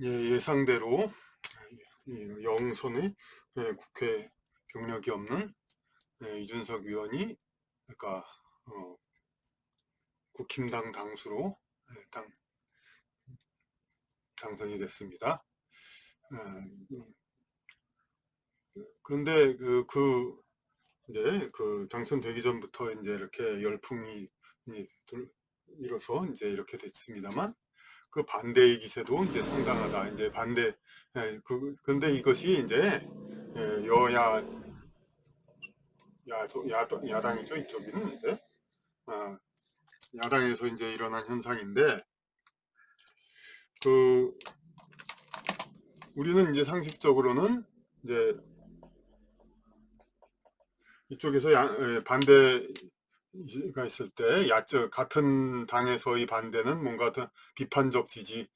예상대로 영선의 국회 경력이 없는 이준석 의원이 그러니까 어, 국힘당 당수로 당선이 됐습니다. 그런데 이제 당선되기 전부터 이제 이렇게 열풍이 일어서 이제 이렇게 됐습니다만 그 반대의 기세도 이제 상당하다. 이제 반대 그런데 이것이 이제 여야 야당이죠. 이쪽에는 이제 아, 야당에서 이제 일어난 현상인데 그 우리는 이제 상식적으로는 이제 이쪽에서 반대가 있을 때 같은 당에서의 반대는 뭔가 더 비판적 지지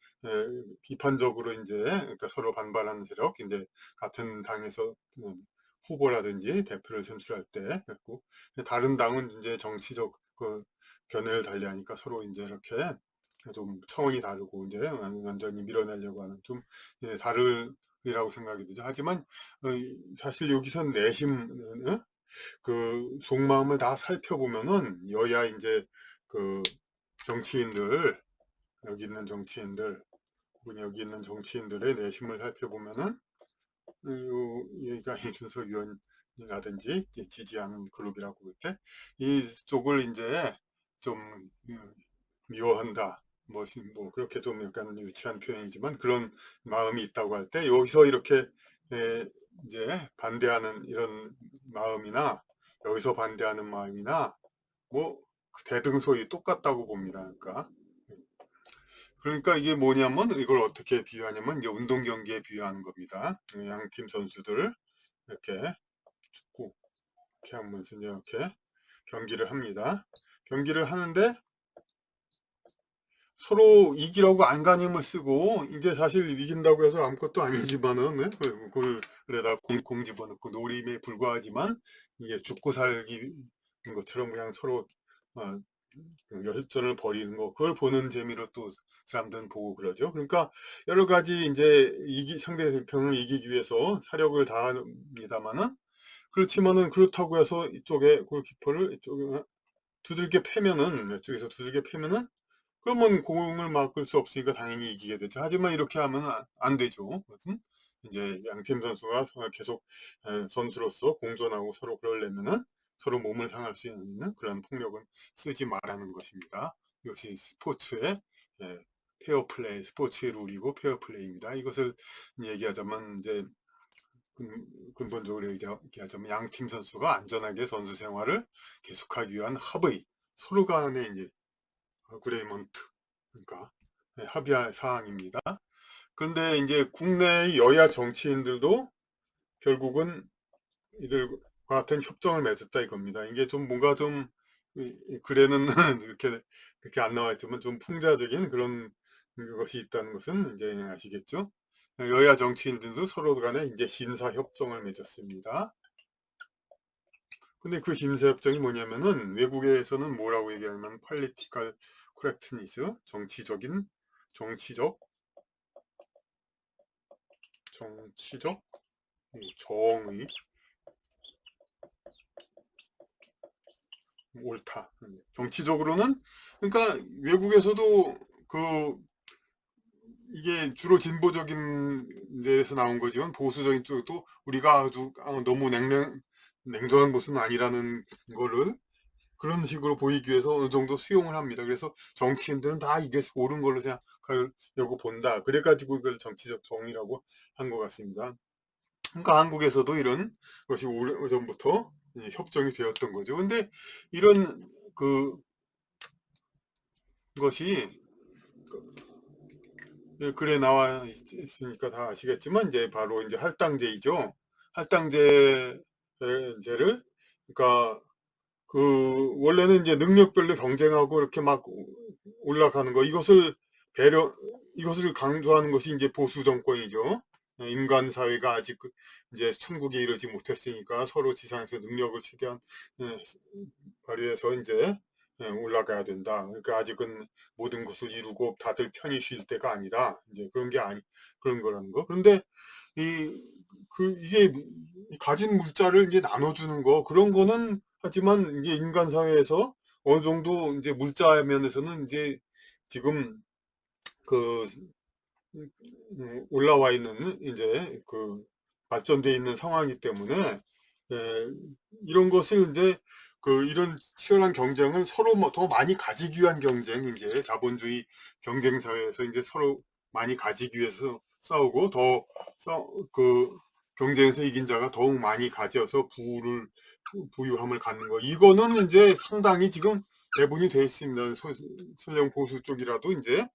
비판적으로 이제 그러니까 서로 반발하는 세력 이제 같은 당에서 후보라든지 대표를 선출할 때 그랬고 다른 당은 이제 정치적 견해를 달리하니까 서로 이제 이렇게 좀 차원이 다르고 이제 완전히 밀어내려고 하는 좀 다르리라고 생각이 되죠. 하지만 사실 여기서 내심 속마음을 다 살펴보면은 여야 이제 그 정치인들 여기 있는 정치인들 혹은 여기 있는 정치인들의 내심을 살펴보면은 얘가 이준석 의원이라든지 지지하는 그룹이라고 볼 때 이쪽을 이제 좀 미워한다. 뭐 그렇게 좀 약간 유치한 표현이지만 그런 마음이 있다고 할 때 여기서 이렇게 이제 반대하는 이런 마음이나 여기서 반대하는 마음이나 뭐 대등소이 똑같다고 봅니다. 그러니까 이게 뭐냐면 이걸 어떻게 비유하냐면 이제 운동 경기에 비유하는 겁니다. 양팀 선수들 이렇게 축구 이렇게 하면서 이렇게 경기를 합니다. 경기를 하는데 서로 이기라고 안간힘을 쓰고 이제 사실 이긴다고 해서 아무것도 아니지만은 그래다 공 집어넣고 노림에 불과하지만 이게 죽고 살기 것처럼 그냥 서로 어, 열전을 벌이는 거 그걸 보는 재미로 또 사람들은 보고 그러죠. 그러니까 여러 가지 이제 상대 대표를 이기기 위해서 사력을 다합니다마는 그렇지만은 그렇다고 해서 이쪽에 골키퍼를 이쪽에 두들겨 패면은 이쪽에서 두들겨 패면은 그러면 공을 막을 수 없으니까 당연히 이기게 되죠. 하지만 이렇게 하면 안 되죠. 그것은 이제 양팀 선수가 계속 선수로서 공존하고 서로 그러려면은 서로 몸을 상할 수 있는 그런 폭력은 쓰지 말라는 것입니다. 이것이 스포츠의 예, 페어플레이, 스포츠의 룰이고 페어플레이입니다. 이것을 얘기하자면 이제 근본적으로 얘기하자면 양팀 선수가 안전하게 선수 생활을 계속하기 위한 합의, 서로 간의 이제 어그레이먼트, 그러니까 합의할 사항입니다. 그런데 이제 국내 여야 정치인들도 결국은 이들과 같은 협정을 맺었다 이겁니다. 이게 좀 뭔가 좀 글에는 그렇게 안 나와 있지만 좀 풍자적인 그런 것이 있다는 것은 이제 아시겠죠? 여야 정치인들도 서로 간에 이제 신사 협정을 맺었습니다. 근데 그 심사 협정이 뭐냐면은 외국에서는 뭐라고 얘기하냐면 political correctness, 정치적 정의, 옳다. 정치적으로는 그러니까 외국에서도 그 이게 주로 진보적인 데에서 나온 거지만 보수적인 쪽도 우리가 아주 너무 냉정한 것은 아니라는 거를 그런 식으로 보이기 위해서 어느 정도 수용을 합니다. 그래서 정치인들은 다 이게 옳은 걸로 생각하려고 본다. 그래가지고 이걸 정치적 정의라고 한 것 같습니다. 그러니까 한국에서도 이런 것이 오래전부터 협정이 되었던 거죠. 근데 이런 것이 글에 나와 있으니까 다 아시겠지만 이제 바로 이제 할당제이죠. 할당제를 그러니까 원래는 이제 능력별로 경쟁하고 이렇게 막 올라가는 거 이것을 강조하는 것이 이제 보수 정권이죠. 인간 사회가 아직 이제 천국에 이르지 못했으니까 서로 지상에서 능력을 최대한 발휘해서 이제 올라가야 된다. 그러니까 아직은 모든 것을 이루고 다들 편히 쉴 때가 아니다. 이제 그런 거라는 거. 그런데 이게 가진 물자를 이제 나눠주는 거, 그런 거는 하지만 이제 인간 사회에서 어느 정도 이제 물자 면에서는 이제 지금 그 올라와 있는 이제 발전돼 있는 상황이기 때문에 에, 이런 것을 이제 이런 치열한 경쟁을 서로 더 많이 가지기 위한 경쟁, 이제 자본주의 경쟁 사회에서 이제 서로 많이 가지기 위해서 싸우고 그 경쟁에서 이긴 자가 더욱 많이 가져서 부유함을 갖는 거, 이거는 이제 상당히 지금 배분이 돼 있습니다. 설령 보수 쪽이라도 이제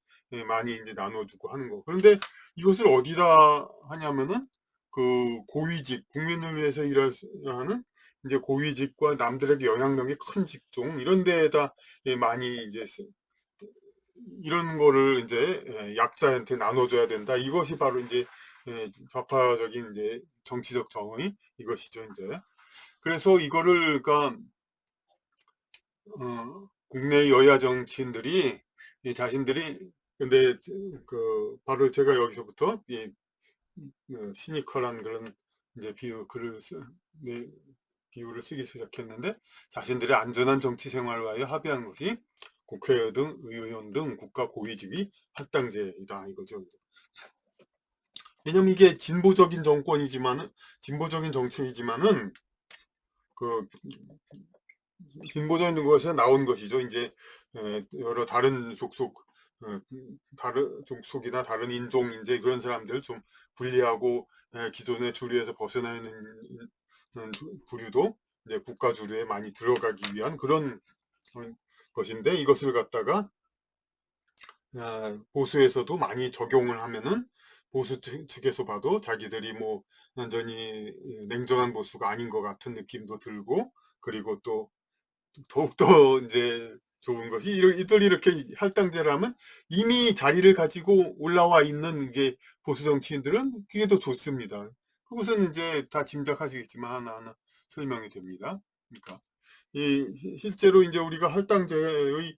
많이 이제 나눠주고 하는 거. 그런데 이것을 어디다 하냐면은 고위직, 국민을 위해서 일하는 이제 고위직과 남들에게 영향력이 큰 직종, 이런 데에다 많이 이제 이런 거를 이제 약자한테 나눠줘야 된다. 이것이 바로 이제 좌파적인 이제 정치적 정의, 이것이죠, 이제. 그래서 이거를 그러니까 국내 여야 정치인들이 자신들이, 근데 바로 제가 여기서부터 시니컬한 그런 이제 네, 비유를 쓰기 시작했는데, 자신들의 안전한 정치 생활을 위하여 합의한 것이 국회의원 등 국가 고위직이 할당제이다, 이거죠. 왜냐면 이게 진보적인 정책이지만은 그 진보적인 것에서 나온 것이죠. 이제 여러 다른 족속이나 다른 인종, 이제 그런 사람들 좀 분리하고 기존의 주류에서 벗어나 있는 부류도 이제 국가 주류에 많이 들어가기 위한 그런 것인데, 이것을 갖다가 보수에서도 많이 적용을 하면은 보수 측에서 봐도 자기들이 뭐 완전히 냉정한 보수가 아닌 것 같은 느낌도 들고, 그리고 또 더욱더 이제 좋은 것이, 이들이 이렇게 할당제를 하면 이미 자리를 가지고 올라와 있는 게 보수 정치인들은 그게 더 좋습니다. 그것은 이제 다 짐작하시겠지만 하나하나 설명이 됩니다. 그러니까 실제로 이제 우리가 할당제의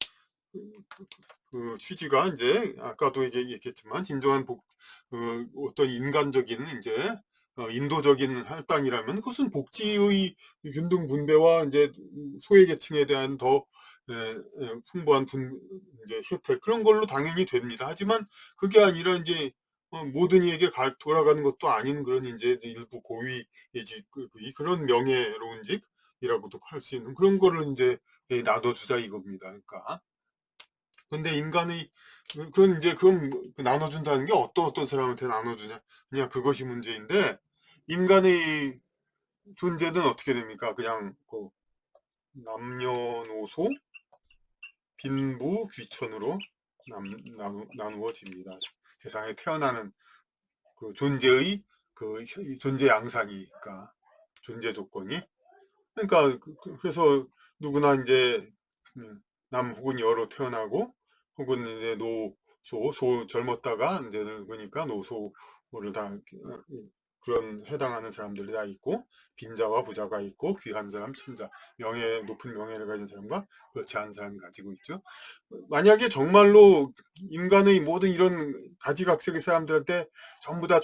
취지가 이제 아까도 얘기했지만 진정한 어떤 인간적인 이제 인도적인 할당이라면 그것은 복지의 균등 분배와 이제 소외계층에 대한 더 풍부한 이제 혜택, 그런 걸로 당연히 됩니다. 하지만 그게 아니라 이제 모든 이에게 돌아가는 것도 아닌 그런 이제 일부 고위직, 그런 명예로운직이라고도 할 수 있는 그런 거를 이제 나눠주자 이겁니다. 그러니까 근데 인간의 그건 이제 나눠준다는 게 어떤 사람한테 나눠주냐, 그냥 그것이 문제인데, 인간의 존재는 어떻게 됩니까? 그냥 남녀노소 빈부 귀천으로 나누어집니다. 세상에 태어나는 존재의 존재 양상이니까, 존재 조건이. 그러니까 그래서 누구나 이제 남 혹은 여로 태어나고, 혹은 이제 젊었다가 이제 늙으니까 노소를 다 그런 해당하는 사람들이 다 있고, 빈자와 부자가 있고, 귀한 사람, 천자, 높은 명예를 가진 사람과 그렇지 않은 사람이 가지고 있죠. 만약에 정말로 인간의 모든 이런 가지각색의 사람들한테 전부 다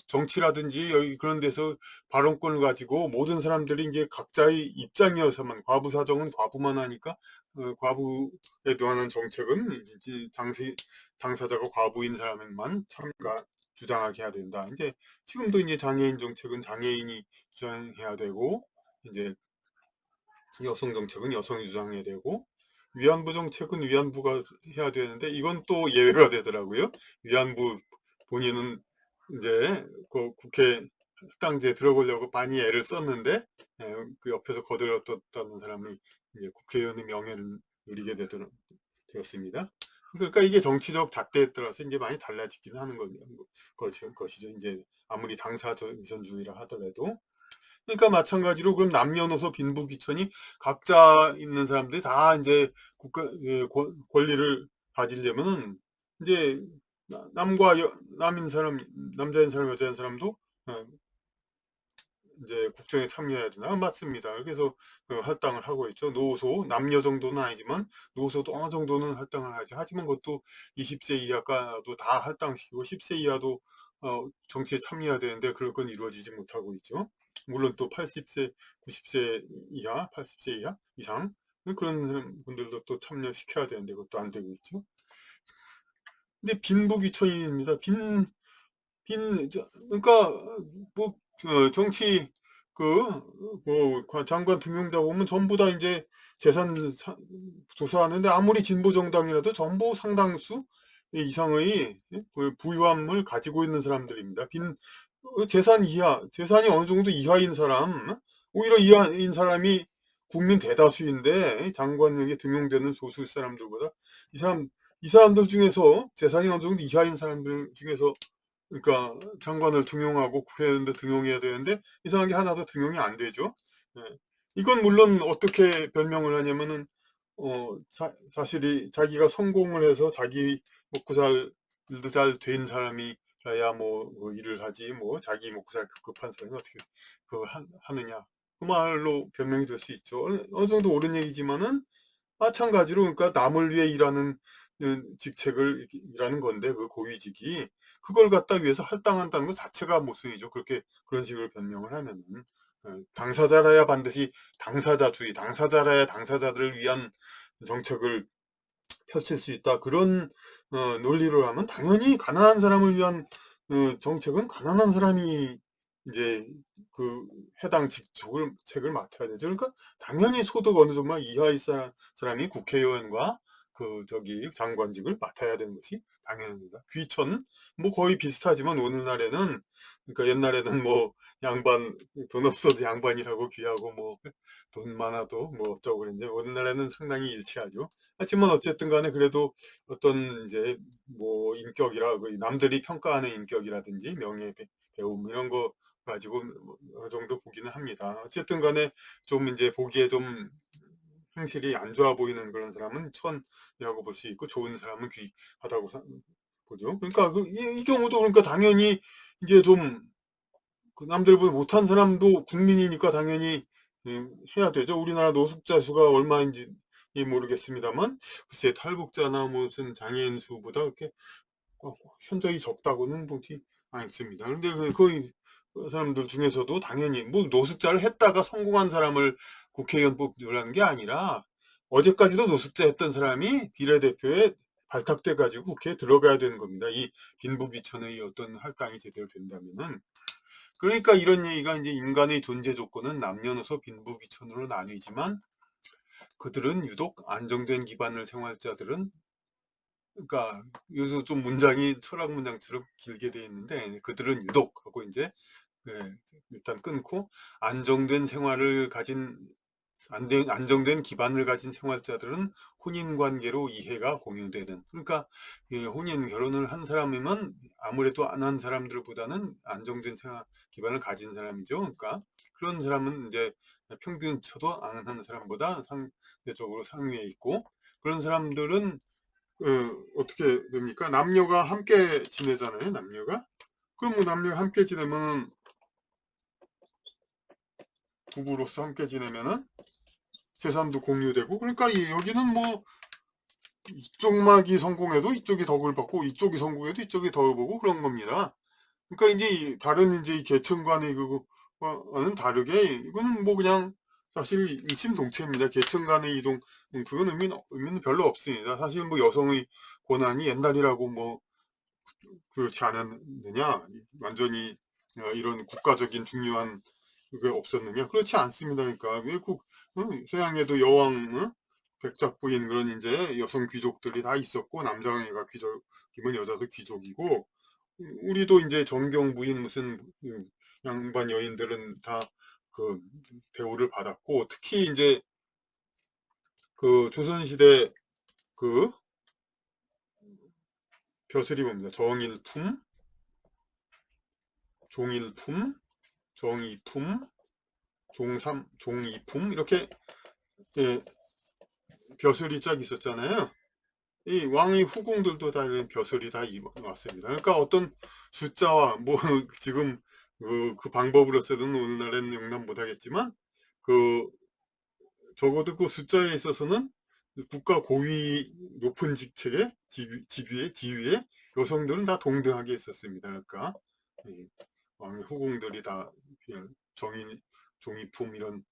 정치라든지 여기 그런 데서 발언권을 가지고 모든 사람들이 이제 각자의 입장이어서만, 과부 사정은 과부만 하니까 과부에 관한 정책은 이제 당사자가 과부인 사람만 주장하게 해야 된다. 이제 지금도 이제 장애인 정책은 장애인이 주장해야 되고, 이제 여성 정책은 여성이 주장해야 되고, 위안부 정책은 위안부가 해야 되는데 이건 또 예외가 되더라고요. 위안부 본인은 이제 국회 할당제 들어보려고 많이 애를 썼는데 그 옆에서 거들었다는 사람이 이제 국회의원의 명예를 누리게 되었습니다. 그러니까 이게 정치적 잣대에 따라서 이제 많이 달라지기는 하는 것이죠. 이제 아무리 당사자주의라 하더라도. 그러니까 마찬가지로 그럼 남녀노소 빈부귀천이 각자 있는 사람들이 다 이제 권리를 가지려면은 이제 남자인 사람, 여자인 사람도 이제 국정에 참여해야 되나? 맞습니다. 그래서 할당을 하고 있죠. 노소, 남녀 정도는 아니지만 노소도 어느 정도는 할당을 하지. 하지만 그것도 20세 이하가도 다 할당시키고 10세 이하도 정치에 참여해야 되는데 그럴 건 이루어지지 못하고 있죠. 물론 또 80세, 90세 이하, 80세 이하 이상 그런 분들도 또 참여시켜야 되는데 그것도 안 되고 있죠. 근데 빈부귀천입니다. 그러니까 뭐 정치 장관 등용자 보면 전부 다 이제 재산 조사하는데 아무리 진보 정당이라도 전부 상당수 이상의 부유함을 가지고 있는 사람들입니다. 재산 이하, 재산이 어느 정도 이하인 사람, 오히려 이하인 사람이 국민 대다수인데 장관에게 등용되는 소수 사람들보다 이 사람들 중에서 재산이 어느 정도 이하인 사람들 중에서 그러니까 장관을 등용하고 국회의원도 등용해야 되는데 이상하게 하나도 등용이 안 되죠. 예. 이건 물론 어떻게 변명을 하냐면은 사실이 자기가 성공을 해서 자기 먹고 살 일도 잘 된 사람이라야 뭐 일을 하지 뭐 자기 먹고 살 급급한 사람이 어떻게 그걸 하느냐 그 말로 변명이 될 수 있죠. 어느 정도 옳은 얘기지만은 마찬가지로 그러니까 남을 위해 일하는 직책을 일하는 건데 그 고위직이 그걸 갖다 위해서 할당한다는 것 자체가 모순이죠. 그렇게 그런 식으로 변명을 하면은 당사자라야 반드시 당사자주의, 당사자라야 당사자들을 위한 정책을 펼칠 수 있다. 그런 논리로 하면 당연히 가난한 사람을 위한 정책은 가난한 사람이 이제 그 해당 직책을 맡아야 되죠. 그러니까 당연히 소득 어느 정도 이하의 사람이 국회의원과 장관직을 맡아야 되는 것이 당연합니다. 귀천 뭐 거의 비슷하지만 오늘날에는 그러니까 옛날에는 뭐 양반 돈 없어도 양반이라고 귀하고 뭐 돈 많아도 뭐 어쩌고 그랬는데 오늘날에는 상당히 일치하죠. 하지만 어쨌든 간에 그래도 어떤 이제 뭐 인격이라 남들이 평가하는 인격이라든지 명예 배움 이런 거 가지고 뭐 어느 정도 보기는 합니다. 어쨌든 간에 좀 이제 보기에 좀 행실이 안 좋아 보이는 그런 사람은 천이라고 볼 수 있고 좋은 사람은 귀하다고 보죠. 그러니까 이 경우도 그러니까 당연히 이제 좀 그 남들보다 못한 사람도 국민이니까 당연히 해야 되죠. 우리나라 노숙자 수가 얼마인지 모르겠습니다만 글쎄 탈북자나 무슨 장애인 수보다 그렇게 현저히 적다고는 보지 않습니다. 그런데 그 사람들 중에서도 당연히 뭐 노숙자를 했다가 성공한 사람을 국회의원 뽑으라는 게 아니라 어제까지도 노숙자 했던 사람이 비례대표에 발탁돼 가지고 국회에 들어가야 되는 겁니다. 이 빈부귀천의 어떤 할당이 제대로 된다면은 그러니까 이런 얘기가 이제 인간의 존재 조건은 남녀노소 빈부귀천으로 나뉘지만 그들은 유독 안정된 기반을 생활자들은 그러니까 요새 좀 문장이 철학 문장처럼 길게 돼 있는데 그들은 유독 하고 이제 일단 끊고 안정된 생활을 가진 안정된 기반을 가진 생활자들은 혼인 관계로 이해가 공유되는 그러니까 혼인 결혼을 한 사람이면 아무래도 안 한 사람들보다는 안정된 생활 기반을 가진 사람이죠. 그러니까 그런 사람은 이제 평균 쳐도 안 한 사람보다 상대적으로 상위에 있고 그런 사람들은 어떻게 됩니까? 남녀가 함께 지내잖아요, 남녀가. 그럼 뭐 남녀가 함께 지내면 부부로서 함께 지내면은 재산도 공유되고 그러니까 여기는 뭐 이쪽막이 성공해도 이쪽이 덕을 받고 이쪽이 성공해도 이쪽이 덕을 보고 그런 겁니다. 그러니까 이제 다른 이제 계층 간의 그거와는 다르게 이거는 뭐 그냥 사실 일심동체입니다. 계층 간의 이동 그건 의미는 별로 없습니다. 사실 뭐 여성의 권한이 옛날이라고 뭐 그렇지 않았느냐 완전히 이런 국가적인 중요한 그게 없었느냐 그렇지 않습니다. 그러니까 외국 서양에도 여왕 백작부인 그런 이제 여성 귀족들이 다 있었고 남자가 귀족이면 여자도 귀족이고 우리도 이제 정경 부인 무슨 양반 여인들은 다 그 대우를 받았고 특히 이제 그 조선시대 그 벼슬이 뭡니다. 정일품, 종일품, 정이품, 종이품 이렇게 예, 벼슬이 쫙 있었잖아요. 이 왕의 후궁들도 다 이런 벼슬이 다 왔습니다. 그러니까 어떤 숫자와 뭐 지금 그 방법으로서는 오늘날에는 용납 못하겠지만 그 적어도 그 숫자에 있어서는 국가 고위 높은 직책에 지위에 여성들은 다 동등하게 있었습니다. 그러니까 왕의 후궁들이 다 정인 종이품 이런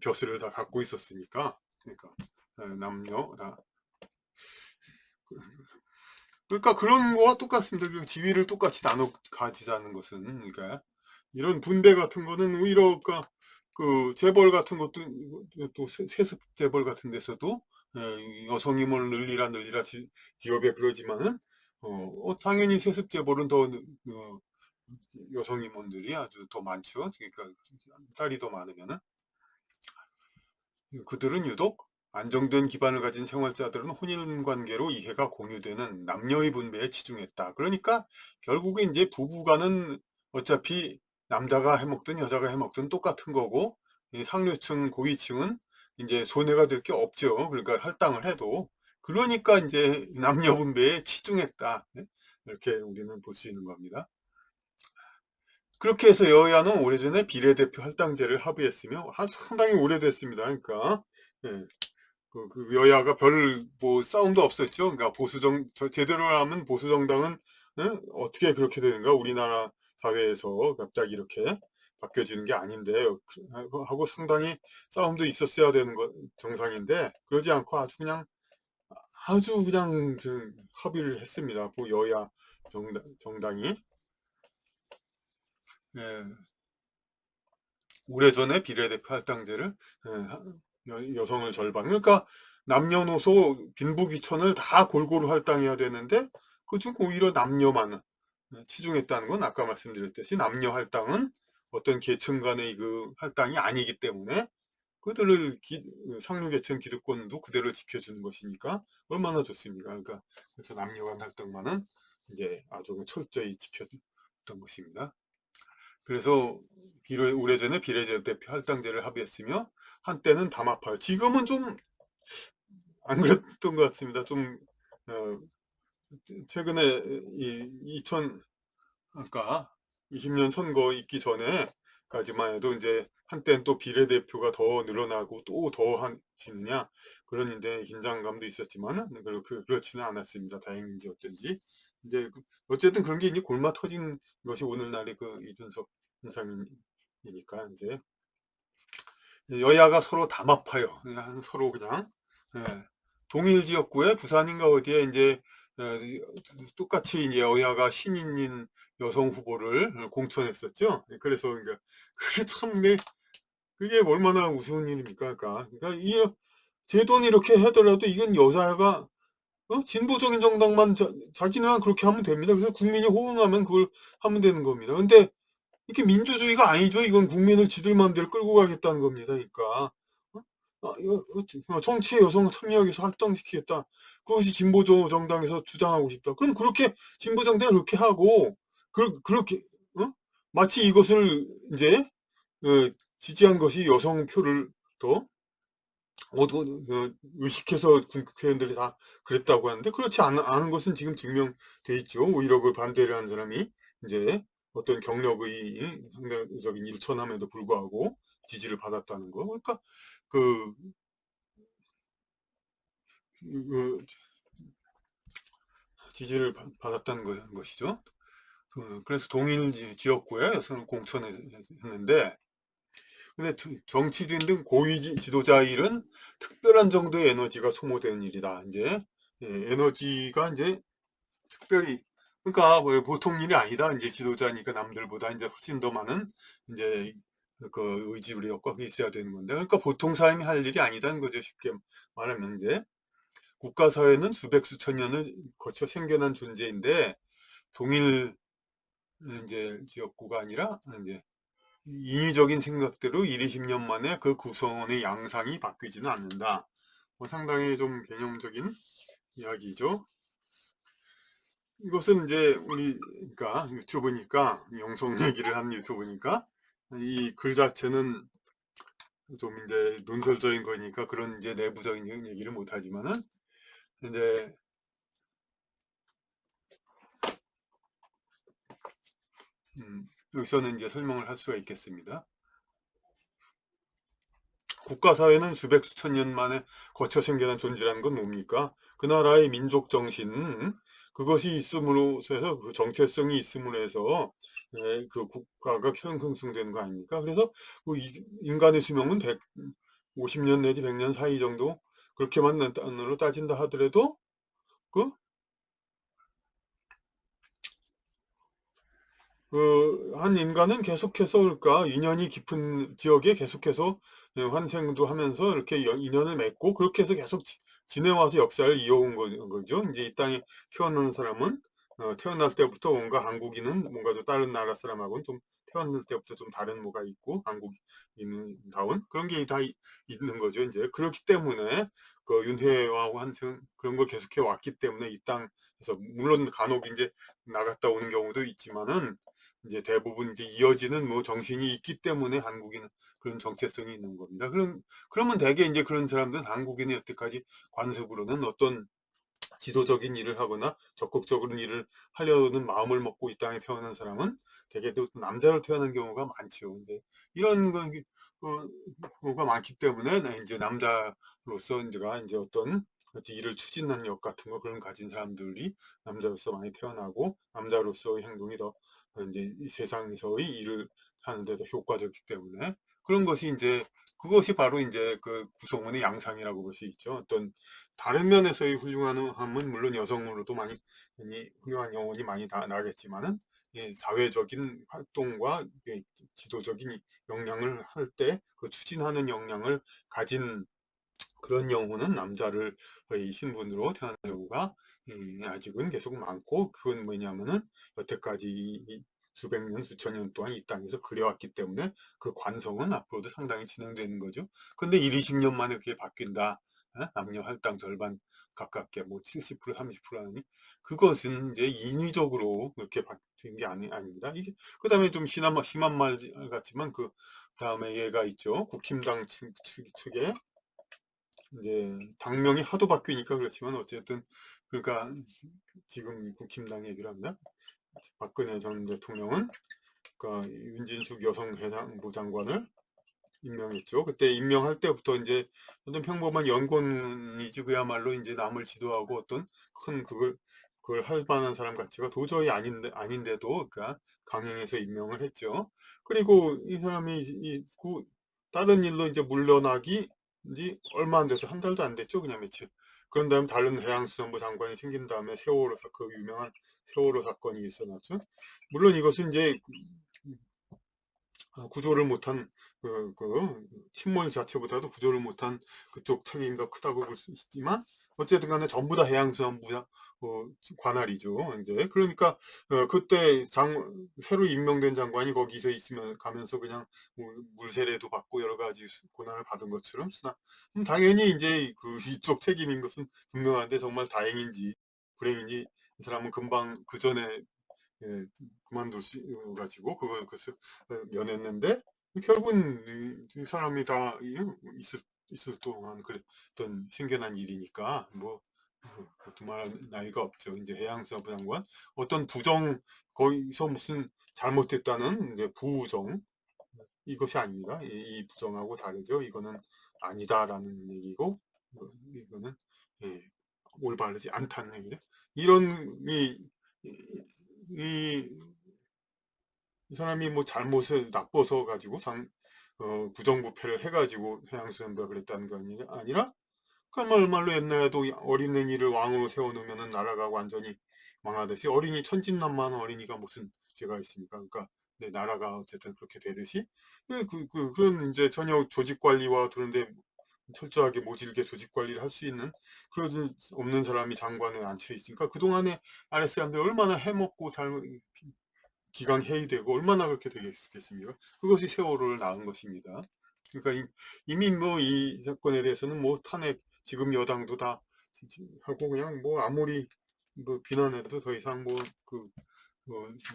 벼슬을 다 갖고 있었으니까 그러니까 남녀 다 그러니까 그런 거와 똑같습니다. 그 지위를 똑같이 나눠 가지자는 것은 그러니까 이런 분배 같은 거는 오히려 그러니까 그 재벌 같은 것도 또 세습 재벌 같은 데서도 여성 임원을 늘리라 기업에 그러지만은 당연히 세습 재벌은 더 여성 임원들이 아주 더 많죠. 그러니까 딸이 더 많으면은 그들은 유독 안정된 기반을 가진 생활자들은 혼인관계로 이해가 공유되는 남녀의 분배에 치중했다. 그러니까 결국에 이제 부부간은 어차피 남자가 해먹든 여자가 해먹든 똑같은 거고 이 상류층 고위층은 이제 손해가 될 게 없죠. 그러니까 할당을 해도 그러니까 이제 남녀 분배에 치중했다. 이렇게 우리는 볼 수 있는 겁니다. 그렇게 해서 여야는 오래전에 비례대표 할당제를 합의했으며 상당히 오래됐습니다. 그러니까 예. 그 여야가 별 뭐 싸움도 없었죠. 그러니까 제대로 하면 보수 정당은 어떻게 그렇게 되는가 우리나라 사회에서 갑자기 이렇게 바뀌어지는 게 아닌데 하고 상당히 싸움도 있었어야 되는 거 정상인데 그러지 않고 아주 그냥 합의를 했습니다. 그 여야 정당이 예, 오래전에 비례대표 할당제를 여성을 절반 그러니까 남녀노소 빈부귀천을 다 골고루 할당해야 되는데 그중 오히려 남녀만 치중했다는 건 아까 말씀드렸듯이 남녀 할당은 어떤 계층 간의 그 할당이 아니기 때문에 그들을 상류계층 기득권도 그대로 지켜주는 것이니까 얼마나 좋습니까? 그러니까 그래서 남녀 간 할당만은 이제 아주 철저히 지켜줬던 것입니다. 그래서 오래전에 비례대표 할당제를 합의했으며 한때는 담합하여 지금은 좀 안 그랬던 것 같습니다. 좀 어, 최근에 이 2000 아까 20년 선거 있기 전에까지만 해도 이제 한때는 또 비례대표가 더 늘어나고 또 더 하시느냐 그런 인데 긴장감도 있었지만은 그렇지는 않았습니다. 다행인지 어쩐지 이제 어쨌든 그런 게 이제 골마 터진 것이 오늘날의 그 이준석 현상이니까 이제 여야가 서로 담합하여 그냥 서로 그냥 예, 동일 지역구에 부산인가 어디에 이제 똑같이 이제 여야가 신인인 여성 후보를 공천했었죠. 그래서 그러니까 그게 참 그게 얼마나 우스운 일입니까? 그러니까 이 제도는 이렇게 하더라도 이건 여자가 진보적인 정당만 자기는 그렇게 하면 됩니다. 그래서 국민이 호응하면 그걸 하면 되는 겁니다. 근데 이게 민주주의가 아니죠. 이건 국민을 지들 마음대로 끌고 가겠다는 겁니다. 그러니까 정치에 여성 참여하기 위해서 할당시키겠다. 그것이 진보적 정당에서 주장하고 싶다. 그럼 그렇게 진보 정당이 그렇게 하고 그렇게 마치 이것을 이제 지지한 것이 여성 표를 더 의식해서 국회의원들이 다 그랬다고 하는데 그렇지 않은 것은 지금 증명돼 있죠. 오히려 그 반대를 한 사람이 이제 어떤 경력의 상대적인 일천함에도 불구하고 지지를 받았다는 거. 그러니까 그, 그 지지를 받았다는 것이죠. 그래서 동일 지역구에 여성을 공천했는데 근데 정치인 등 고위 지도자 일은 특별한 정도의 에너지가 소모되는 일이다. 이제 에너지가 이제 특별히 그러니까 뭐 보통 일이 아니다. 이제 지도자니까 남들보다 이제 훨씬 더 많은 이제 그 의지력과 그게 있어야 되는 건데 그러니까 보통 사람이 할 일이 아니다는 거죠. 쉽게 말하면 이제 국가 사회는 수백 수천 년을 거쳐 생겨난 존재인데 동일 이제 지역구가 아니라 이제 인위적인 생각대로 1, 20년 만에 그 구성원의 양상이 바뀌지는 않는다. 뭐 상당히 좀 개념적인 이야기죠. 이것은 이제 그러니까 유튜브니까 영성 얘기를 하는 유튜브니까 이 글 자체는 좀 이제 논설적인 거니까 그런 이제 내부적인 얘기를 못 하지만은 이제 여기서는 이제 설명을 할 수가 있겠습니다. 국가사회는 수백 수천 년 만에 거쳐 생겨난 존재라는 건 뭡니까? 그 나라의 민족 정신, 그것이 있음으로 해서 그 정체성이 있음으로 해서 그 국가가 형성되는 거 아닙니까? 그래서 그 인간의 수명은 150년 내지 100년 사이 정도 그렇게만 단으로 따진다 하더라도 그 한 인간은 계속해서 그러니까 인연이 깊은 지역에 계속해서 환생도 하면서 이렇게 인연을 맺고 그렇게 해서 계속 지내와서 역사를 이어온 거죠. 이제 이 땅에 태어나는 사람은 태어날 때부터 뭔가 한국인은 뭔가 좀 다른 나라 사람하고는 좀 태어날 때부터 좀 다른 뭐가 있고 한국인다운 그런 게 다 있는 거죠. 이제 그렇기 때문에 그 윤회와 환생 그런 걸 계속해 왔기 때문에 이 땅에서 물론 간혹 이제 나갔다 오는 경우도 있지만은 이제 대부분 이제 이어지는 뭐 정신이 있기 때문에 한국인은 그런 정체성이 있는 겁니다. 그러면 대개 이제 그런 사람들은 한국인이 여태까지 관습으로는 어떤 지도적인 일을 하거나 적극적인 일을 하려는 마음을 먹고 이 땅에 태어난 사람은 대개도 남자로 태어난 경우가 많죠. 이제 이런 경우가 많기 때문에 이제 남자로서 이제 어떤 일을 추진하는 력 같은 거 그런 가진 사람들이 남자로서 많이 태어나고 남자로서의 행동이 더 이제 이 세상에서의 일을 하는데 더 효과적이기 때문에 그런 것이 이제 그것이 바로 이제 그 구성원의 양상이라고 볼 수 있죠. 어떤 다른 면에서의 훌륭함은 물론 여성으로도 많이 훌륭한 영혼이 많이 나겠지만은 사회적인 활동과 지도적인 역량을 할 때 그 추진하는 역량을 가진 그런 영혼은 남자를 의 신분으로 태어난 경우가 아직은 계속 많고 그건 뭐냐면은 여태까지 수백 년, 수천 년 동안 이 땅에서 그래왔기 때문에 그 관성은 앞으로도 상당히 진행되는 거죠. 근데 1, 20년 만에 그게 바뀐다. 남녀 할당 절반 가깝게 뭐 70%, 30% 하니 그것은 이제 인위적으로 그렇게 바뀐 게 아닙니다. 이게 그다음에 좀 심한 말 같지만 그 다음에 얘가 있죠. 국힘당 측에 이제 당명이 하도 바뀌니까 그렇지만 어쨌든 그러니까 지금 국힘당 얘기를 합니다. 박근혜 전 대통령은 그러니까 윤진숙 여성해상부 장관을 임명했죠. 그때 임명할 때부터 이제 어떤 평범한 연구원이지 그야말로 이제 남을 지도하고 어떤 큰 그걸 할 만한 사람 가치가 도저히 아닌데도 그러니까 강행해서 임명을 했죠. 그리고 이 사람이 다른 일로 이제 물러나기 이제 얼마 안 돼서 한 달도 안 됐죠. 그냥 며칠. 그런 다음에 다른 해양수산부 장관이 생긴 다음에 그 유명한 세월호 사건이 있어났죠. 물론 이것은 이제 구조를 못한 침몰 자체보다도 구조를 못한 그쪽 책임이 더 크다고 볼 수 있지만 어쨌든 간에 전부 다 해양수산부 관할이죠. 이제 그러니까 그때 새로 임명된 장관이 거기서 있으면 가면서 그냥 물세례도 받고 여러 가지 고난을 받은 것처럼 당연히 이제 그 이쪽 책임인 것은 분명한데 정말 다행인지 불행인지 이 사람은 금방 그 전에 예, 그만두가지고 그것을 면했는데 결국은 이 사람이 다 있을 동안 그랬던 생겨난 일이니까 뭐 두말 나이가 없죠. 이제 해양수산부 장관 어떤 부정 거기서 무슨 잘못됐다는 이제 부정 이것이 아닙니다. 이 부정하고 다르죠. 이거는 아니다라는 얘기고 이거는 예, 올바르지 않다는 얘기죠. 이런 이, 이 사람이 뭐 잘못을 나빠서 가지고 부정부패를 해가지고 해양수산부가 그랬다는 거 아니라 그야말로 옛날에도 어린애니를 왕으로 세워놓으면 나라가 완전히 망하듯이 어린이 천진난만한 어린이가 무슨 죄가 있습니까? 그러니까 내 나라가 어쨌든 그렇게 되듯이 그런 이제 전혀 조직 관리와 그런데 철저하게 모질게 조직 관리를 할 수 있는 그런 없는 사람이 장관에 앉혀 있으니까 그동안에 아랫 사람들 얼마나 해먹고 잘 기강 회의되고 얼마나 그렇게 되겠습니까? 그것이 세월호를 낳은 것입니다. 그러니까 이미 뭐 이 사건에 대해서는 뭐 탄핵 지금 여당도 다 하고 그냥 뭐 아무리 뭐 비난해도 더 이상 뭐그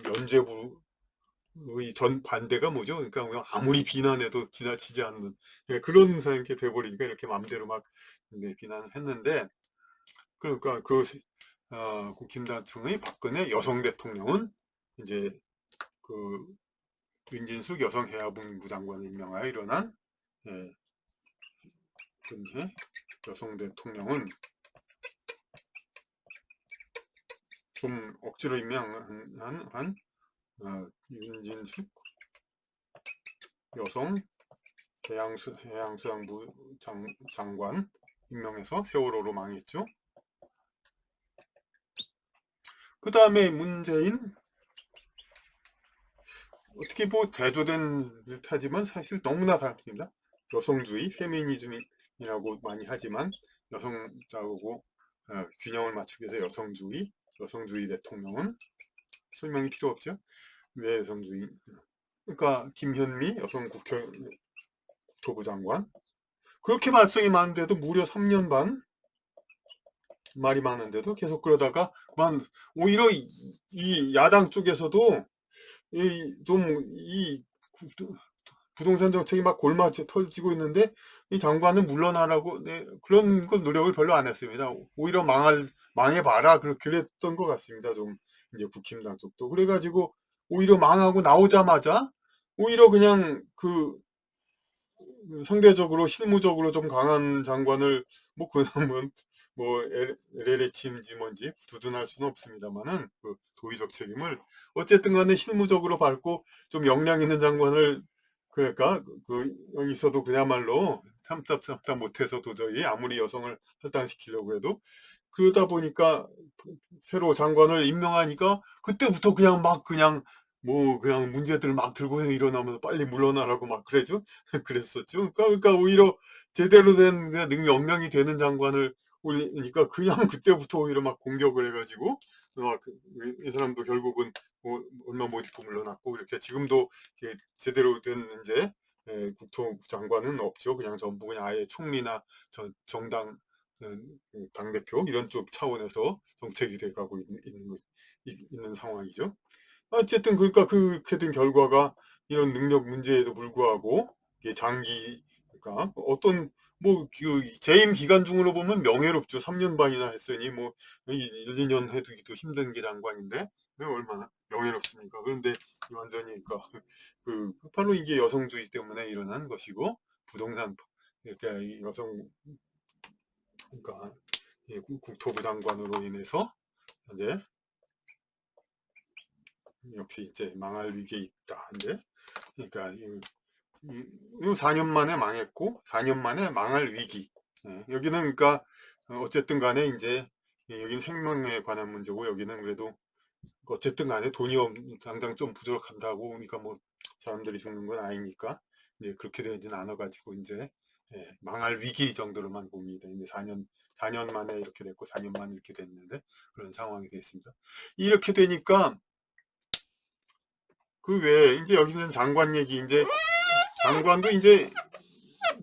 면죄부의 전 반대가 뭐죠? 그러니까 그냥 아무리 비난해도 지나치지 않는 그런 상황이 돼버리니까 이렇게 마음대로 막 비난을 했는데 그러니까 국힘당청의 박근혜 여성 대통령은 이제 그 윤진숙 여성해양부 장관을 임명하여 일어난 근해 여성 대통령은 좀 억지로 임명한 윤진숙 여성 해양수산부 장관 임명해서 세월호로 망했죠. 그 다음에 문재인 어떻게 뭐 대조된 듯하지만 사실 너무나 다릅니다. 여성주의, 페미니즘이라고 많이 하지만 여성자하고 균형을 맞추기 위해서 여성주의 대통령은 설명이 필요 없죠. 왜 여성주의? 그러니까 김현미 여성 국토부 장관 그렇게 말썽이 많은데도 무려 3년 반 말이 많은데도 계속 그러다가 오히려 이 야당 쪽에서도 이 부동산 정책이 막 골마치 터지고 있는데 이 장관은 물러나라고 그런 건 노력을 별로 안 했습니다. 오히려 망해봐라 그랬던 것 같습니다. 좀 이제 국힘당 쪽도 그래가지고 오히려 망하고 나오자마자 오히려 그냥 상대적으로 실무적으로 좀 강한 장관을 그러면 LLH인지 뭔지 두둔할 수는 없습니다만은 그 도의적 책임을 어쨌든 간에 실무적으로 밟고 좀 역량 있는 장관을 그러니까 여기서도 그야말로 참다 못해서 도저히 아무리 여성을 할당시키려고 해도 그러다 보니까 새로 장관을 임명하니까 그때부터 그냥 문제들 막 들고 일어나면서 빨리 물러나라고 막 그래죠. 그랬었죠. 그러니까 오히려 제대로 된 역량이 되는 장관을 올리니까 그냥 그때부터 오히려 막 공격을 해가지고 이 사람도 결국은 얼마 못 있고 물러났고 이렇게 지금도 제대로 된 이제 국토부 장관은 없죠. 그냥 전부 그냥 아예 총리나 정당 당대표 이런 쪽 차원에서 정책이 돼가고 있는 상황이죠. 어쨌든 그러니까 그렇게 된 결과가 이런 능력 문제에도 불구하고 이게 그러니까 어떤 재임 기간 중으로 보면 명예롭죠. 3년 반이나 했으니 1, 2년 해두기도 힘든 게 장관인데 얼마나 명예롭습니까? 그런데 완전히 바로 이게 여성주의 때문에 일어난 것이고 부동산 이렇게 여성 그러니까 국토부 장관으로 인해서 이제 역시 이제 망할 위기에 있다. 이제 그러니까 4년 만에 망했고 4년 만에 망할 위기. 여기는 그러니까 어쨌든 간에 이제 여기는 생명에 관한 문제고 여기는 그래도 어쨌든 간에 당장 좀 부족한다고 그러니까 사람들이 죽는 건 아니니까 이제 그렇게 되지는 않아가지고 이제 망할 위기 정도로만 봅니다. 이제 4년 만에 이렇게 됐고 4년 만에 이렇게 됐는데 그런 상황이 됐습니다. 이렇게 되니까 그 외에 이제 여기는 장관 얘기 이제 장관도 이제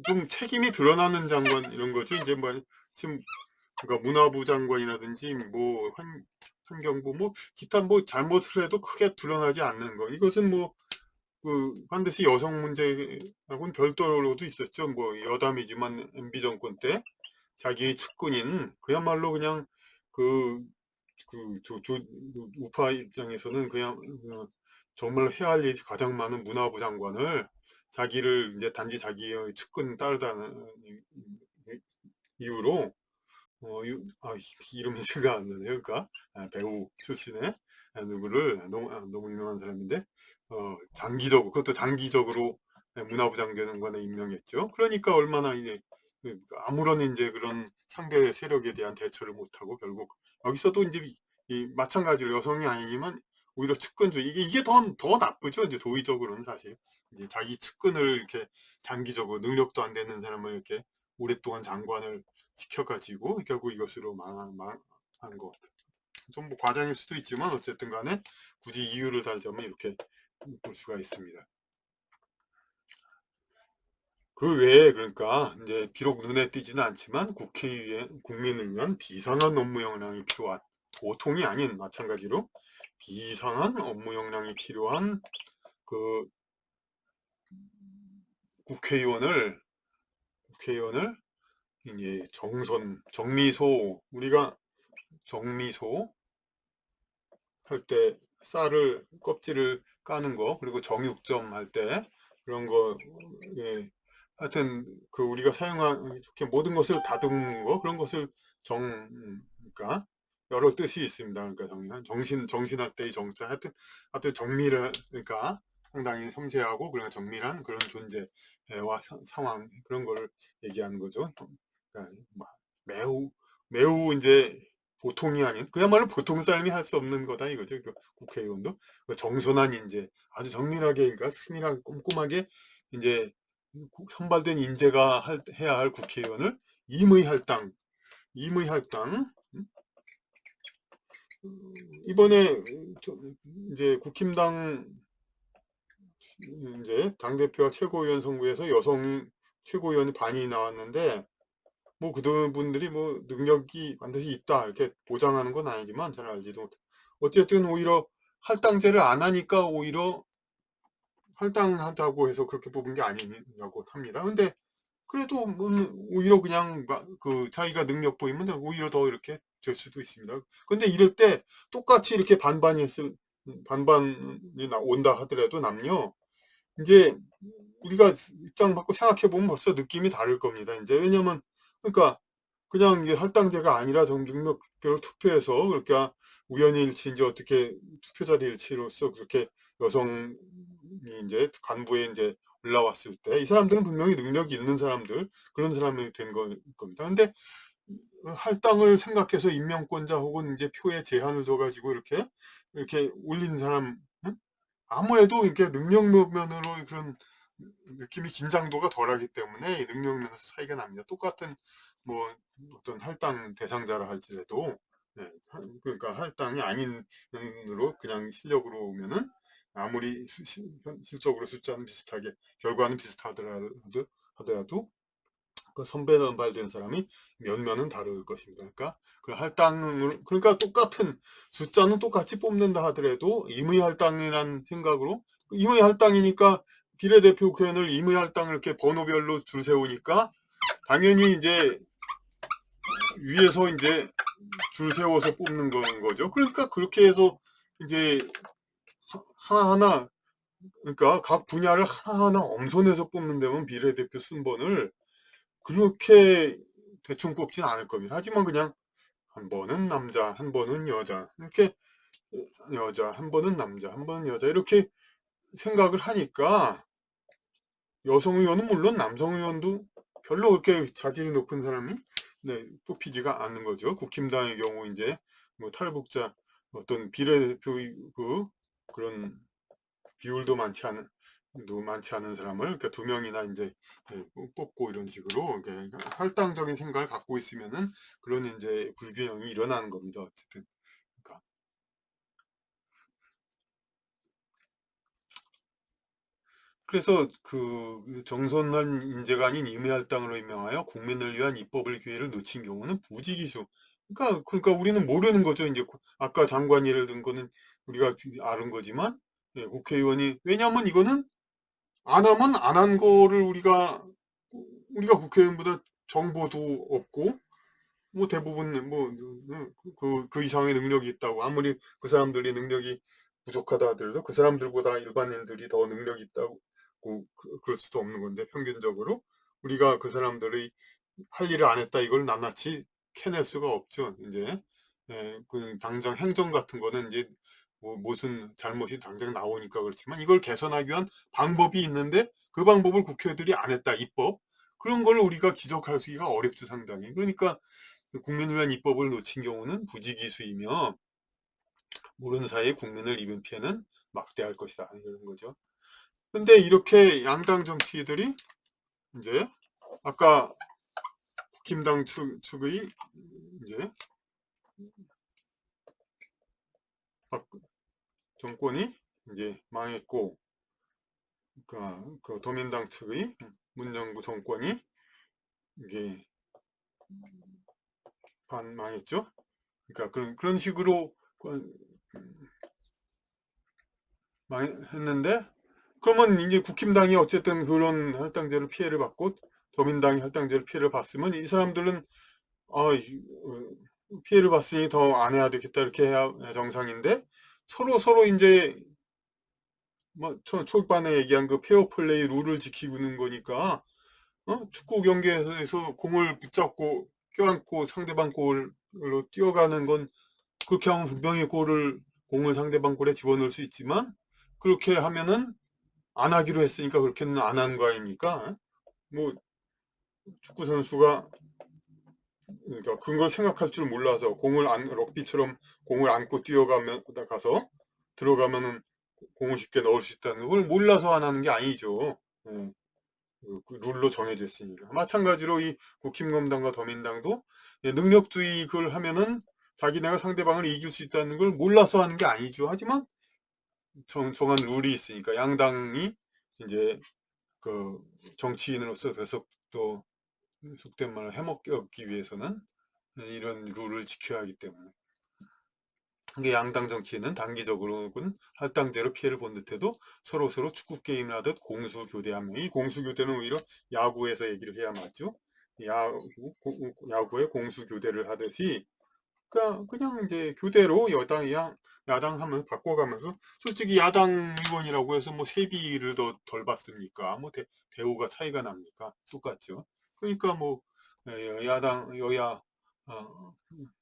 좀 책임이 드러나는 장관 이런 거죠. 이제 지금 그러니까 문화부 장관이라든지 환경부 기타 잘못을 해도 크게 드러나지 않는 거. 이것은 반드시 여성 문제하고는 별도로도 있었죠. 여담이지만 MB 정권 때 자기의 측근인 그야말로 그냥 그 우파 입장에서는 그냥 정말 해야 할 일이 가장 많은 문화부 장관을 자기를 이제 단지 자기의 측근 따르다는 이유로 이름이 생각 안 나네요. 그러니까 배우 출신의 누구를 너무 유명한 사람인데 그것도 장기적으로 문화부 장관에 임명했죠. 그러니까 얼마나 이제 아무런 이제 그런 상대 세력에 대한 대처를 못하고 결국 여기서도 이제 마찬가지로 여성이 아니지만 오히려 측근주의 이게 더 나쁘죠. 이제 도의적으로는 사실 이제 자기 측근을 이렇게 장기적으로 능력도 안 되는 사람을 이렇게 오랫동안 장관을 시켜가지고 결국 이것으로 망한 것. 좀 과장일 수도 있지만 어쨌든 간에 굳이 이유를 달자면 이렇게 볼 수가 있습니다. 그 외에 그러니까 이제 비록 눈에 띄지는 않지만 국민을 위한 비상한 업무 역량이 필요한 보통이 아닌 마찬가지로 비상한 업무 역량이 필요한 그 국회의원을 이제 우리가 정미소 할 때 쌀을 껍질을 까는 거, 그리고 정육점 할 때 그런 거, 예. 하여튼 그 우리가 사용한 이렇게 모든 것을 다듬는 거 그런 것을 그러니까 여러 뜻이 있습니다. 그러니까 정신할 때의 정자, 하여튼 정밀을, 그러니까 상당히 섬세하고 그런 정밀한 그런 존재와 상황 그런 걸 얘기하는 거죠. 그러니까 매우 매우 이제 보통이 아닌, 그야말로 보통 사람이 할 수 없는 거다 이거죠. 그 국회의원도 그 정손한 인재, 아주 정밀하게, 그러니까 세밀하게 꼼꼼하게 이제 선발된 인재가 해야 할 국회의원을 임의할당, 임의할당. 이번에 이제 국힘당 이제 당대표와 최고위원 선거에서 여성 최고위원이 반이 나왔는데, 뭐 그분들이 뭐 능력이 반드시 있다 이렇게 보장하는 건 아니지만 잘 알지도 못해. 어쨌든 오히려 할당제를 안 하니까 오히려 할당하자고 해서 그렇게 뽑은 게 아니라고 합니다. 근데 그래도 뭐 오히려 그냥 그 자기가 능력 보이면 오히려 더 이렇게 될 수도 있습니다. 근데 이럴 때 똑같이 이렇게 반반이 온다 하더라도 남녀, 이제 우리가 입장 바꿔 생각해 보면 벌써 느낌이 다를 겁니다. 이제 왜냐면, 그러니까 그냥 이게 할당제가 아니라 능력별로 투표해서 그렇게 우연히 일치인지 어떻게 투표자들 일치로서 그렇게 여성이 이제 간부에 이제 올라왔을 때 이 사람들은 분명히 능력이 있는 사람들, 그런 사람이 된 겁니다. 근데 할당을 생각해서 임명권자 혹은 이제 표에 제한을 둬가지고 이렇게 올린 사람, 응? 아무래도 이렇게 능력면으로 그런 느낌이, 긴장도가 덜하기 때문에 이 능력면에서 차이가 납니다. 똑같은 뭐 어떤 할당 대상자라 할지라도, 네, 그러니까 할당이 아닌 면으로 그냥 실력으로 오면은 아무리 실적으로 숫자는 비슷하게 결과는 비슷하더라도 그 선배 선발된 사람이 면면은 다를 것입니다. 그러니까 그 할당을, 그러니까 똑같은 숫자는 똑같이 뽑는다 하더라도 임의 할당이라는 생각으로, 임의 할당이니까 비례대표 국회의원을 임의 할당을 이렇게 번호별로 줄 세우니까 당연히 이제 위에서 이제 줄 세워서 뽑는 거죠. 그러니까 그렇게 해서 이제 하나하나, 그러니까 각 분야를 하나하나 엄선해서 뽑는 데면 비례대표 순번을 그렇게 대충 뽑진 않을 겁니다. 하지만 그냥 한 번은 남자, 한 번은 여자, 이렇게 여자, 한 번은 남자, 한 번은 여자, 이렇게 생각을 하니까 여성 의원은 물론 남성 의원도 별로 그렇게 자질이 높은 사람이, 네, 뽑히지가 않는 거죠. 국힘당의 경우 이제 뭐 탈북자 어떤 비례대표 그런 비율도 많지 않은 사람을, 그러니까 두 명이나 이제 뽑고 이런 식으로 이렇게 할당적인 생각을 갖고 있으면은 그런 이제 불균형이 일어나는 겁니다. 어쨌든. 그러니까 그래서 그 정선한 인재가 아닌 임의할당으로 임명하여 국민을 위한 입법을 기회를 놓친 경우는 부지기수. 그러니까 우리는 모르는 거죠. 이제 아까 장관 예를 든 거는 우리가 아는 거지만, 예, 국회의원이, 왜냐하면 이거는 안 하면 안 한 거를 우리가 국회의원보다 정보도 없고 뭐 대부분 그 이상의 능력이 있다고, 아무리 그 사람들이 능력이 부족하다 하더라도 그 사람들보다 일반인들이 더 능력이 있다고 그럴 수도 없는 건데, 평균적으로 우리가 그 사람들이 할 일을 안 했다 이걸 낱낱이 캐낼 수가 없죠. 이제 그 당장 행정 같은 거는 이제 뭐 무슨 잘못이 당장 나오니까 그렇지만, 이걸 개선하기 위한 방법이 있는데 그 방법을 국회의원들이 안 했다, 입법, 그런 걸 우리가 지적할 수가 어렵죠, 상당히. 그러니까 국민을 위한 입법을 놓친 경우는 부지기수이며 모르는 사이에 국민을 입은 피해는 막대할 것이다, 이런 거죠. 근데 이렇게 양당 정치들이 이제 아까 국힘당 측의 이제 박 정권이 이제 망했고, 그 도민당 측의 문정부 정권이 이게 망했죠. 그러니까 그런 식으로 망했는데, 그러면 이제 국힘당이 어쨌든 그런 할당제를 피해를 받고 더민당이 할당제를 피해를 봤으면 이 사람들은 피해를 봤으니 더 안 해야 되겠다 이렇게 해야 정상인데, 서로 이제 뭐 초반에 얘기한 그 페어플레이 룰을 지키는 거니까 축구 경기에서 공을 붙잡고 껴안고 상대방 골로 뛰어가는 건 그렇게 하면 분명히 공을 상대방 골에 집어넣을 수 있지만 그렇게 하면은 안 하기로 했으니까 그렇게는 안 한 거 아닙니까? 뭐 축구 선수가 그러니까 그런 걸 생각할 줄 몰라서 럭비처럼 공을 안고 뛰어가면 가서 들어가면은 공을 쉽게 넣을 수 있다는 걸 몰라서 안 하는 게 아니죠. 예, 그 룰로 정해져 있으니까. 마찬가지로 이 국힘검당과 더민당도 예, 능력주의 그걸 하면은 자기네가 상대방을 이길 수 있다는 걸 몰라서 하는 게 아니죠. 하지만 정한 룰이 있으니까 양당이 이제 그 정치인으로서 계속 또 속된 말로 해먹기 위해서는 이런 룰을 지켜야 하기 때문에 이게 양당 정치인은 단기적으로는 할당제로 피해를 본 듯해도 서로 축구 게임을 하듯 공수교대하며 이 공수교대는 오히려 야구에서 얘기를 해야 맞죠. 야구의 공수교대를 하듯이 그러니까 그냥 이제 교대로 야당 하면 바꿔가면서 솔직히 야당 의원이라고 해서 뭐 세비를 더 덜 받습니까? 뭐 대우가 차이가 납니까? 똑같죠. 그러니까 뭐 야당 여야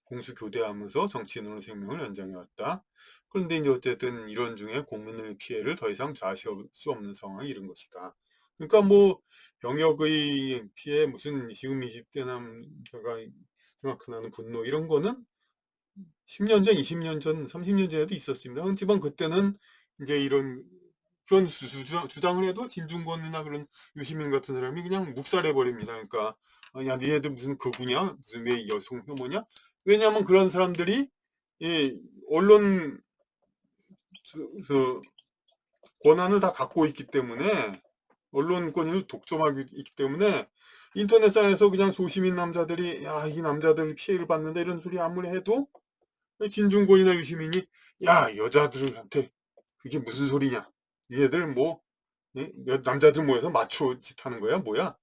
공수 교대하면서 정치인으로 생명을 연장해 왔다. 그런데 이제 어쨌든 이런 중에 국민의 피해를 더 이상 좌시할 수 없는 상황이 이런 것이다. 그러니까 뭐 병역의 피해 무슨 지금 20대 남자가 생각나는 분노 이런 거는 10년 전, 20년 전, 30년 전에도 있었습니다. 하지만 그때는 이제 그런 주장을 해도 진중권이나 그런 유시민 같은 사람이 그냥 묵살해 버립니다. 그러니까 야 니네들 무슨 극우냐, 무슨 왜 여성 혐오냐? 왜냐하면 그런 사람들이 이 언론 그 권한을 다 갖고 있기 때문에 언론권을 독점하고 있기 때문에 인터넷상에서 그냥 소시민 남자들이 야 이 남자들 피해를 받는다 이런 소리 아무리 해도 진중권이나 유시민이 야 여자들한테 그게 무슨 소리냐 얘들 뭐 남자들 모여서 마초 짓 하는 거야 뭐야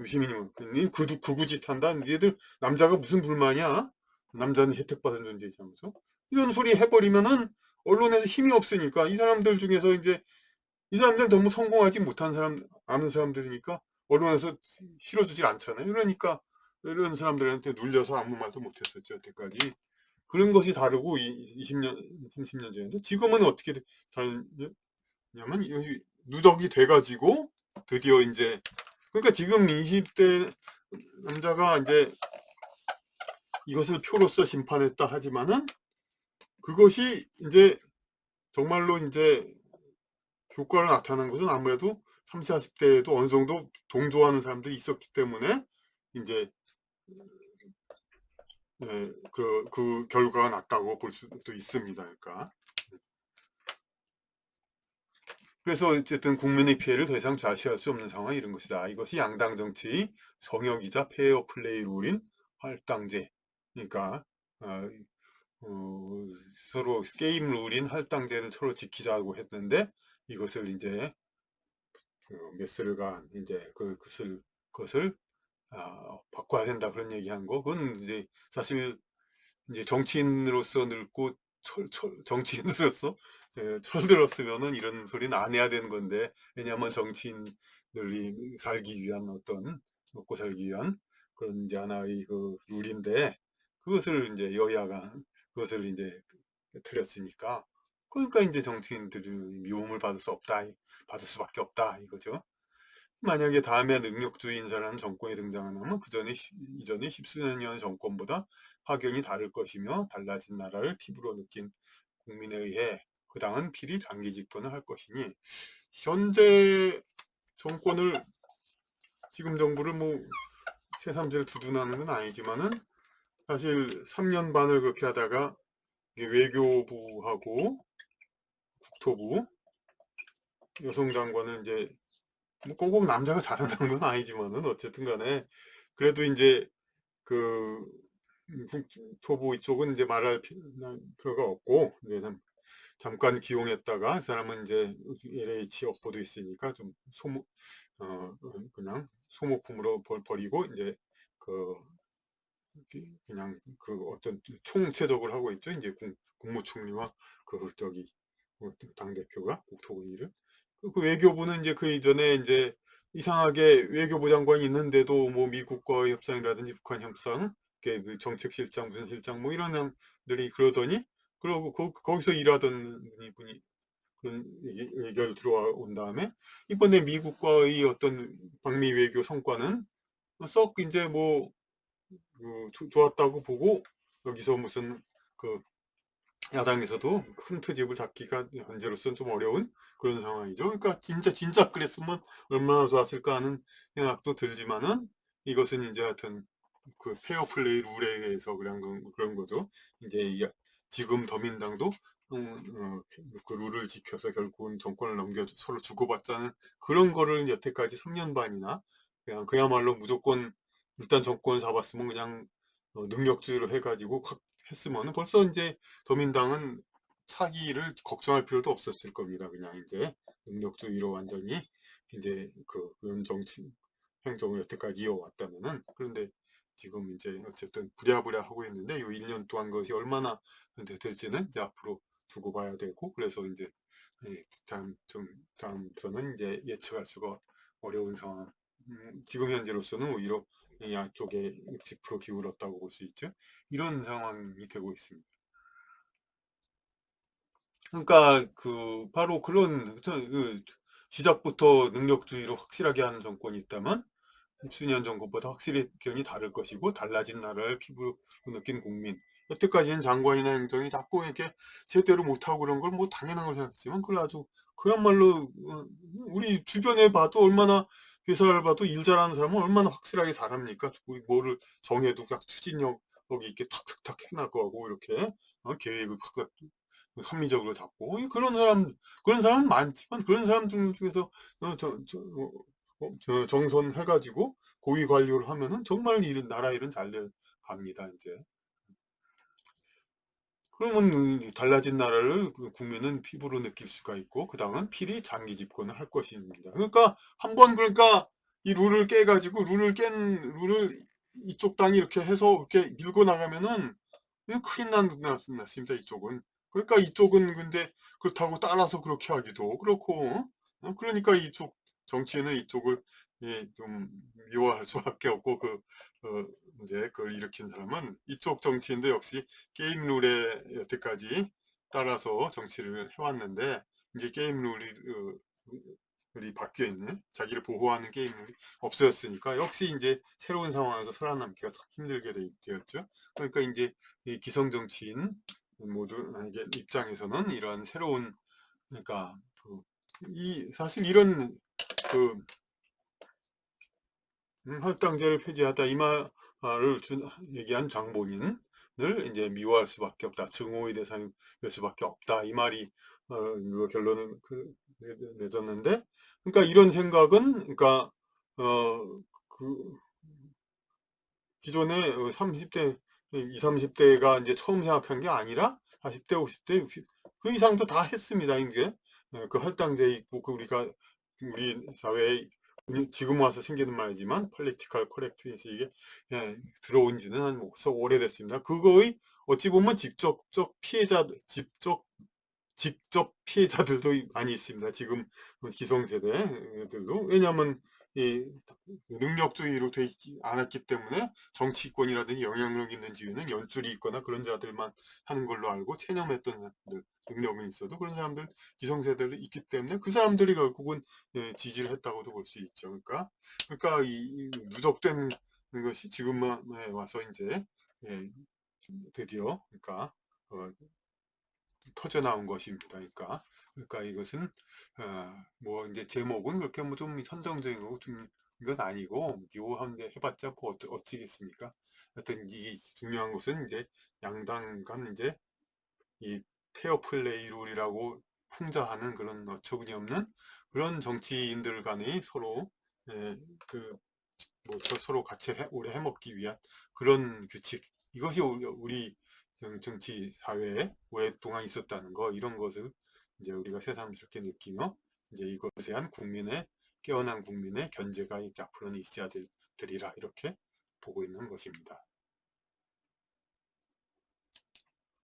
유시민이 니 그구 짓 한다 얘들 남자가 무슨 불만이야 남자는 혜택 받은 존재지 하면서 이런 소리 해버리면은 언론에서 힘이 없으니까 이 사람들 중에서 이제 이 사람들 너무 성공하지 못한 아는 사람들이니까 언론에서 실어주질 않잖아요 그러니까 이런 사람들한테 눌려서 아무 말도 못했었죠 여태까지 그런 것이 다르고 20년, 30년 전에도 지금은 어떻게 다르냐면 누적이 돼가지고 드디어 이제 그러니까 지금 20대 남자가 이제 이것을 표로서 심판했다 하지만은 그것이 이제 정말로 이제 효과를 나타난 것은 아무래도 30, 40대에도 어느 정도 동조하는 사람들이 있었기 때문에 이제 그 결과가 났다고 볼 수도 있습니다. 그러니까 그래서 어쨌든 국민의 피해를 더 이상 좌시할 수 없는 상황이 이런 것이다. 이것이 양당 정치의 성역이자 페어 플레이 룰인 할당제. 그러니까 어, 어, 서로 게임 룰인 할당제를 서로 지키자고 했는데 이것을 이제 메스르가 이제 그것을 바꿔야 된다 그런 얘기한 거. 그건 이제 사실 이제 정치인으로서 늙고 정치인으로서 철들었으면은 이런 소리는 안 해야 되는 건데 왜냐하면 정치인들이 살기 위한 어떤 먹고 살기 위한 그런 이제 하나의 그 룰인데 그것을 이제 여야가 그것을 이제 틀렸으니까 그러니까 이제 정치인들이 미움을 받을 수밖에 없다 이거죠. 만약에 다음에 능력주의 인사라는 정권이 등장하면 이전의 십수년 정권보다 확연히 다를 것이며 달라진 나라를 피부로 느낀 국민에 의해 그 당은 필히 장기 집권을 할 것이니 현재 정권을 지금 정부를 뭐 새삼스레 두둔하는 건 아니지만은 사실 3년 반을 그렇게 하다가 외교부하고 국토부 여성장관은 이제 뭐 꼭 남자가 잘한다는 건 아니지만은 어쨌든 간에 그래도 이제 그 국토부 이쪽은 이제 말할 필요가 없고 이제 잠깐 기용했다가 그 사람은 이제 LH 업보도 있으니까 좀 그냥 소모품으로 버리고 이제 그 그냥 그 어떤 총체적으로 하고 있죠 이제 국무총리와 그 저기 당 대표가 국토부 일을 그 외교부는 이제 그 이전에 이제 이상하게 외교부 장관이 있는데도 뭐 미국과의 협상이라든지 북한 협상, 그 정책실장 무슨 실장 뭐 이런 양들이 그러더니 그러고 거기서 일하던 분이 그런 얘기가 들어온 다음에 이번에 미국과의 어떤 방미 외교 성과는 썩 이제 뭐 좋았다고 보고 여기서 무슨 그 야당에서도 큰 트집을 잡기가 현재로서는 좀 어려운 그런 상황이죠. 그러니까 진짜 그랬으면 얼마나 좋았을까 하는 생각도 들지만은 이것은 이제 하여튼 그 페어 플레이 룰에 의해서 그런 거죠. 이제 지금 더민당도 그 룰을 지켜서 결국은 정권을 서로 주고받자는 그런 거를 여태까지 3년 반이나 그냥 그야말로 무조건 일단 정권을 잡았으면 그냥 능력주의로 해가지고 했으면 벌써 이제 더민당은 차기를 걱정할 필요도 없었을 겁니다. 그냥 이제 능력주의로 완전히 이제 그런 정치 행정을 여태까지 이어왔다면은. 그런데 지금 이제 어쨌든 부랴부랴 하고 있는데 요 1년 동안 것이 얼마나 될지는 이제 앞으로 두고 봐야 되고, 그래서 이제 다음부터는 이제 예측할 수가 어려운 상황. 지금 현재로서는 오히려 양쪽에 60% 기울었다고 볼 수 있죠. 이런 상황이 되고 있습니다. 그러니까 바로 그런 시작부터 능력주의로 확실하게 하는 정권이 있다면 입수년 정권보다 확실히 견이 다를 것이고, 달라진 나라를 피부로 느낀 국민. 여태까지는 장관이나 행정이 자꾸 이렇게 제대로 못하고 그런 걸 뭐 당연한 걸 생각했지만, 그걸 아주 그야말로 우리 주변에 봐도 얼마나, 회사를 봐도 일 잘하는 사람은 얼마나 확실하게 잘합니까? 뭐를 정해도 딱 추진력 거기 있게 탁탁탁 해나가고 이렇게 계획을 탁탁 합리적으로 잡고 그런 사람 많지만, 그런 사람 중에서 정선해가지고 고위 관료를 하면은 정말 나라 일은 잘 갑니다, 이제. 그러면 달라진 나라를 국민은 피부로 느낄 수가 있고, 그 다음은 필히 장기 집권을 할 것입니다. 그러니까 한번, 그러니까 이 룰을 이쪽 당이 이렇게 해서 이렇게 밀고 나가면은 그냥 큰일 났습니다, 이쪽은. 그러니까 이쪽은 근데 그렇다고 따라서 그렇게 하기도 그렇고, 그러니까 이쪽 정치인은 이쪽을 좀 미워할 수밖에 없고, 어, 이제 그걸 일으킨 사람은 이쪽 정치인도 역시 게임 룰에 여태까지 따라서 정치를 해왔는데, 이제 게임 룰이 바뀌어 있는, 자기를 보호하는 게임 룰이 없어졌으니까 역시 이제 새로운 상황에서 살아남기가 참 힘들게 되었죠. 그러니까 이제 이 기성 정치인 모두 입장에서는 이러한 새로운, 그러니까 사실 이런 그 할당제를 폐지하다 이 말을 얘기한 장본인을 이제 미워할 수밖에 없다, 증오의 대상이 될 수밖에 없다, 이 말이 결론을 맺었는데, 그러니까 이런 생각은, 그러니까 그 기존에 30대, 20, 30대가 이제 처음 생각한 게 아니라 40대, 50대, 60, 그 이상도 다 했습니다, 이제. 그 할당제 있고, 우리 사회에 지금 와서 생기는 말이지만, 폴리티컬 코렉트니스, 이게 들어온 지는 한 벌써 오래됐습니다. 그거의 어찌 보면 직접 피해자들도 많이 있습니다. 지금 기성세대들도. 왜냐하면 이 능력주의로 되어 있지 않았기 때문에, 정치권이라든지 영향력 있는 지위는 연줄이 있거나 그런 자들만 하는 걸로 알고 체념했던 사람들, 능력은 있어도 그런 사람들, 기성세대들이 있기 때문에 그 사람들이 결국은 지지를 했다고도 볼 수 있죠. 그러니까 이 누적된 것이 지금 와서 이제 예, 드디어, 그러니까 어, 터져 나온 것입니다. 그러니까 이것은 뭐 이제 제목은 그렇게 뭐 좀 선정적이고 좀 이건 아니고, 묘한데 해봤자 뭐 어찌겠습니까? 하여튼 이 중요한 것은 이제 양당 간 이제 이 페어 플레이 룰이라고 풍자하는 그런 어처구니 없는 그런 정치인들 간의 서로 그 뭐 서로 같이 오래 해먹기 위한 그런 규칙, 이것이 우리 정치 사회에 오랫동안 있었다는 거, 이런 것을 이제 우리가 새삼스럽게 느끼며, 이제 이것에 대한 깨어난 국민의 견제가 이렇게 앞으로는 있어야 되리라, 이렇게 보고 있는 것입니다.